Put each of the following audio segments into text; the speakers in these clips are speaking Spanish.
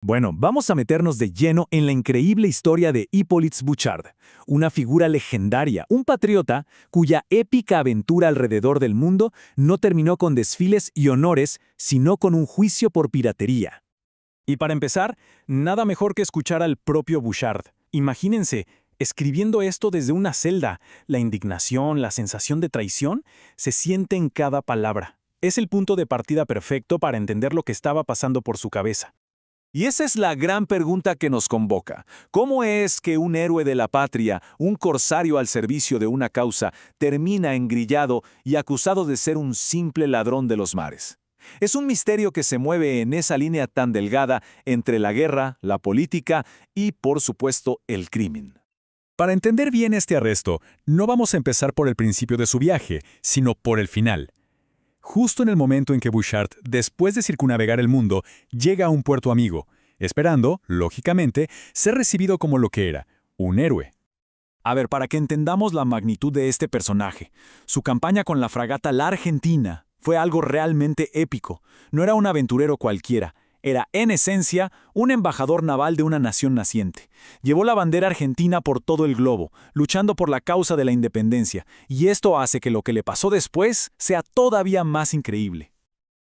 Bueno, vamos a meternos de lleno en la increíble historia de Hippolyte Bouchard, una figura legendaria, un patriota cuya épica aventura alrededor del mundo no terminó con desfiles y honores, sino con un juicio por piratería. Y para empezar, nada mejor que escuchar al propio Bouchard. Imagínense, escribiendo esto desde una celda, la indignación, la sensación de traición, se siente en cada palabra. Es el punto de partida perfecto para entender lo que estaba pasando por su cabeza. Y esa es la gran pregunta que nos convoca. ¿Cómo es que un héroe de la patria, un corsario al servicio de una causa, termina engrillado y acusado de ser un simple ladrón de los mares? Es un misterio que se mueve en esa línea tan delgada entre la guerra, la política y, por supuesto, el crimen. Para entender bien este arresto, no vamos a empezar por el principio de su viaje, sino por el final. Justo en el momento en que Bouchard, después de circunnavegar el mundo, llega a un puerto amigo, esperando, lógicamente, ser recibido como lo que era, un héroe. A ver, para que entendamos la magnitud de este personaje, su campaña con la fragata La Argentina fue algo realmente épico. No era un aventurero cualquiera. Era, en esencia, un embajador naval de una nación naciente. Llevó la bandera argentina por todo el globo, luchando por la causa de la independencia, y esto hace que lo que le pasó después sea todavía más increíble.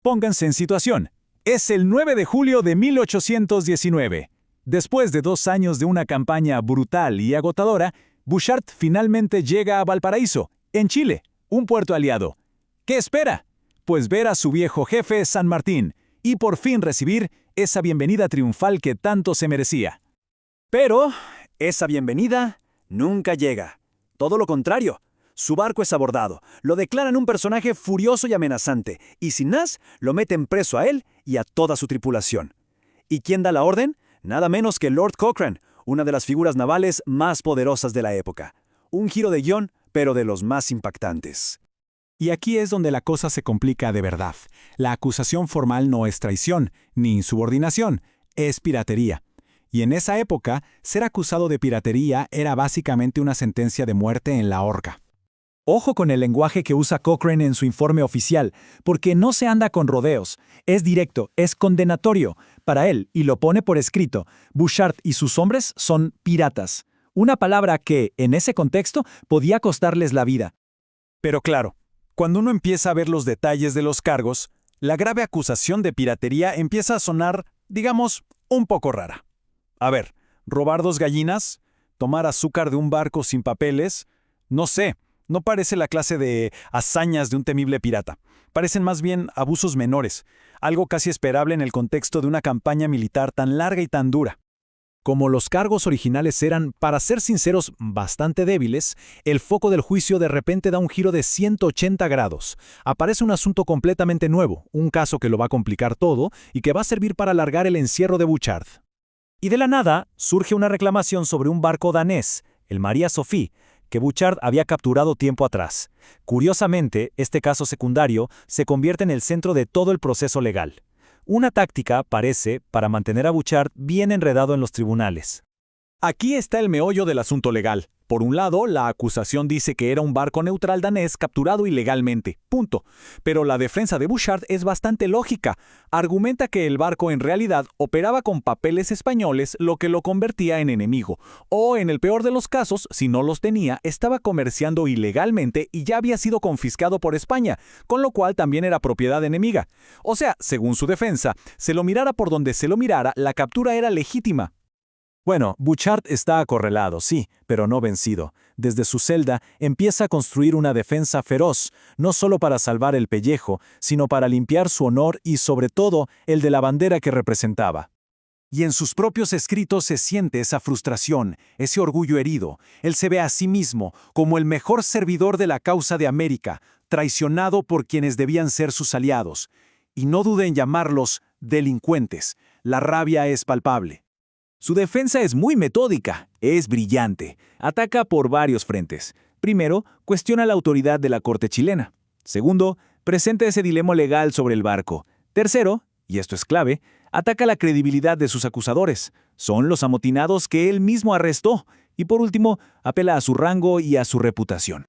Pónganse en situación. Es el 9 de julio de 1819. Después de 2 años de una campaña brutal y agotadora, Bouchard finalmente llega a Valparaíso, en Chile, un puerto aliado. ¿Qué espera? Pues ver a su viejo jefe San Martín, y por fin recibir esa bienvenida triunfal que tanto se merecía. Pero esa bienvenida nunca llega. Todo lo contrario. Su barco es abordado, lo declaran un personaje furioso y amenazante, y sin más, lo meten preso a él y a toda su tripulación. ¿Y quién da la orden? Nada menos que Lord Cochrane, una de las figuras navales más poderosas de la época. Un giro de guión, pero de los más impactantes. Y aquí es donde la cosa se complica de verdad. La acusación formal no es traición, ni insubordinación, es piratería. Y en esa época, ser acusado de piratería era básicamente una sentencia de muerte en la horca. Ojo con el lenguaje que usa Cochrane en su informe oficial, porque no se anda con rodeos. Es directo, es condenatorio. Para él, y lo pone por escrito, Bouchard y sus hombres son piratas. Una palabra que, en ese contexto, podía costarles la vida. Pero claro, cuando uno empieza a ver los detalles de los cargos, la grave acusación de piratería empieza a sonar, digamos, un poco rara. A ver, robar 2 gallinas, tomar azúcar de un barco sin papeles, no sé, no parece la clase de hazañas de un temible pirata. Parecen más bien abusos menores, algo casi esperable en el contexto de una campaña militar tan larga y tan dura. Como los cargos originales eran, para ser sinceros, bastante débiles, el foco del juicio de repente da un giro de 180 grados. Aparece un asunto completamente nuevo, un caso que lo va a complicar todo y que va a servir para alargar el encierro de Bouchard. Y de la nada surge una reclamación sobre un barco danés, el Maria Sofie, que Bouchard había capturado tiempo atrás. Curiosamente, este caso secundario se convierte en el centro de todo el proceso legal. Una táctica, parece, para mantener a Bouchard bien enredado en los tribunales. Aquí está el meollo del asunto legal. Por un lado, la acusación dice que era un barco neutral danés capturado ilegalmente. Punto. Pero la defensa de Bouchard es bastante lógica. Argumenta que el barco en realidad operaba con papeles españoles, lo que lo convertía en enemigo. O, en el peor de los casos, si no los tenía, estaba comerciando ilegalmente y ya había sido confiscado por España, con lo cual también era propiedad enemiga. O sea, según su defensa, se lo mirara por donde se lo mirara, la captura era legítima. Bueno, Bouchard está acorralado, sí, pero no vencido. Desde su celda empieza a construir una defensa feroz, no solo para salvar el pellejo, sino para limpiar su honor y, sobre todo, el de la bandera que representaba. Y en sus propios escritos se siente esa frustración, ese orgullo herido. Él se ve a sí mismo como el mejor servidor de la causa de América, traicionado por quienes debían ser sus aliados. Y no dude en llamarlos delincuentes. La rabia es palpable. Su defensa es muy metódica, es brillante. Ataca por varios frentes. Primero, cuestiona la autoridad de la corte chilena. Segundo, presenta ese dilema legal sobre el barco. Tercero, y esto es clave, ataca la credibilidad de sus acusadores. Son los amotinados que él mismo arrestó. Y por último, apela a su rango y a su reputación.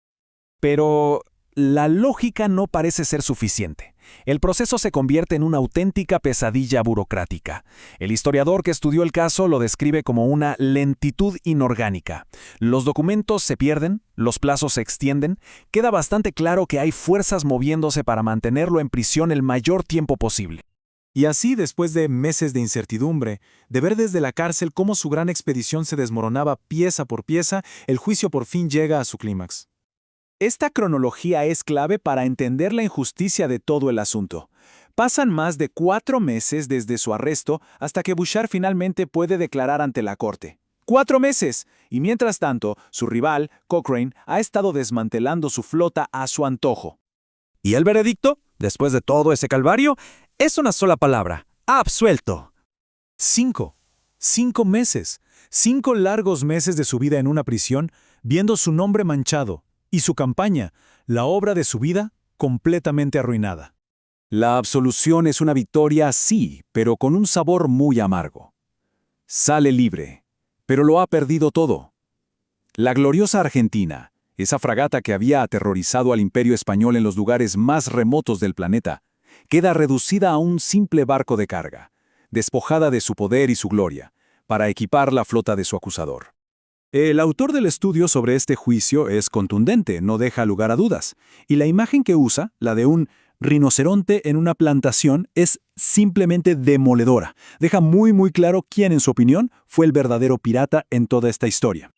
Pero la lógica no parece ser suficiente. El proceso se convierte en una auténtica pesadilla burocrática. El historiador que estudió el caso lo describe como una lentitud inorgánica. Los documentos se pierden, los plazos se extienden, queda bastante claro que hay fuerzas moviéndose para mantenerlo en prisión el mayor tiempo posible. Y así, después de meses de incertidumbre, de ver desde la cárcel cómo su gran expedición se desmoronaba pieza por pieza, el juicio por fin llega a su clímax. Esta cronología es clave para entender la injusticia de todo el asunto. Pasan más de 4 meses desde su arresto hasta que Bouchard finalmente puede declarar ante la corte. 4 meses, y mientras tanto, su rival, Cochrane, ha estado desmantelando su flota a su antojo. ¿Y el veredicto, después de todo ese calvario? Es una sola palabra: absuelto. 5 meses. 5 largos meses de su vida en una prisión, viendo su nombre manchado, y su campaña, la obra de su vida, completamente arruinada. La absolución es una victoria, sí, pero con un sabor muy amargo. Sale libre, pero lo ha perdido todo. La gloriosa Argentina, esa fragata que había aterrorizado al Imperio español en los lugares más remotos del planeta, queda reducida a un simple barco de carga, despojada de su poder y su gloria, para equipar la flota de su acusador. El autor del estudio sobre este juicio es contundente, no deja lugar a dudas, y la imagen que usa, la de un rinoceronte en una plantación, es simplemente demoledora. Deja muy claro quién, en su opinión, fue el verdadero pirata en toda esta historia.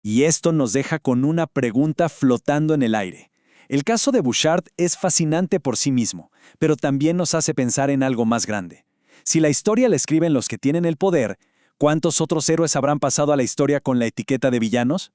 Y esto nos deja con una pregunta flotando en el aire. El caso de Bouchard es fascinante por sí mismo, pero también nos hace pensar en algo más grande. Si la historia la escriben los que tienen el poder, ¿cuántos otros héroes habrán pasado a la historia con la etiqueta de villanos?